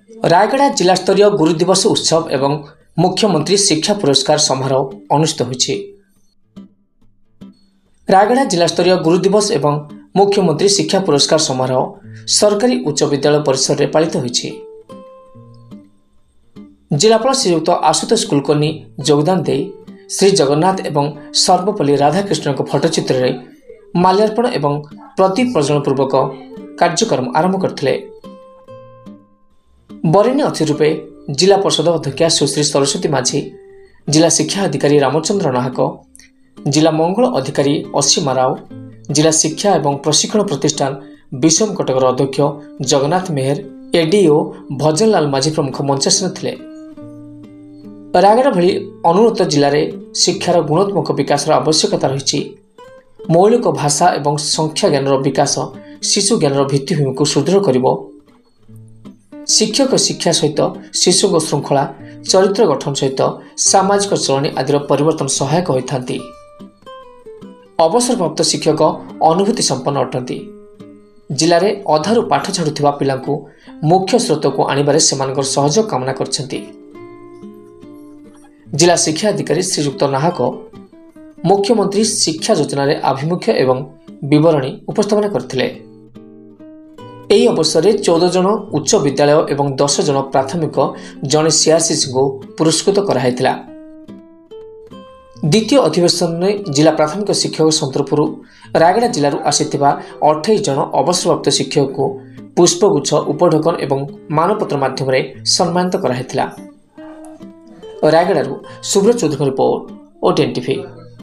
रायगढ़ जिला स्तरीय गुरु दिवस उत्सव एवं मुख्यमंत्री शिक्षा पुरस्कार समारोह अनुष्ठित होइछि। रायगढ़ जिला स्तरीय गुरु दिवस एवं मुख्यमंत्री शिक्षा पुरस्कार समारोह सरकारी उच्च विद्यालय परिसर में पालित होइछि। जिलापाल श्रीयुक्त आशुतोष कुलकर्णी योगदान दे श्री जगन्नाथ एवं सर्वपल्ली राधाकृष्ण फोटोचित्र में माल्यार्पण एवं प्रदीप प्रज्वलन पूर्वक कार्यक्रम आरंभ करथिले। बरेण्य अतिथि रूपे जिला परिषद अध्यक्षा सुश्री सरस्वती माझी, जिला शिक्षा अधिकारी रामचंद्र नाहक, जिला मंगल अधिकारी असीमा राव, जिला शिक्षा एवं प्रशिक्षण प्रतिष्ठान विषम कटकर अध्यक्ष जगन्नाथ मेहर, एडीओ भजनलाल माझी प्रमुख मंचासीन थिले। रायगढ़ भली अनुन्नत जिले में शिक्षार गुणात्मक विकास आवश्यकता रही। मौलिक भाषा एवं संख्या ज्ञान विकास शिशु ज्ञान भित्तिभूमि को सुदृढ़ करिबो। शिक्षक शिक्षा सहित शिशु को श्रृंखला चरित्र गठन सहित सामाजिक चलनी आदि परिवर्तन सहायक होइथांती। अवसरप्राप्त शिक्षक अनुभूति संपन्न अटंती। जिले में अधारू पाठ छाड़ुथिबा पिलांकु मुख्य स्रोत को आनिबारे सेमानकर सहयोग कामना करछंती। जिला शिक्षा अधिकारी श्रीयुक्त नाहक मुख्यमंत्री शिक्षा योजना रे आभिमुख्य एवं विवरणी उपस्थापन करथिले। एही अवसर में 14 जन उच्च विद्यालय एवं 10 जन प्राथमिक जड़े सीआरसी को पुरस्कृत कराइथिला। द्वितीय अधिवेशन में जिला प्राथमिक शिक्षक संतरपुर रायगढ़ जिलूर आसीथिबा 28 जन अवसरप्राप्त शिक्षक को पुष्पगुच्छ उपढकन एवं मानपत्र माध्यम सम्मानित कराइथिला। Rayagada Subrat Chowdhury report, OTN TV।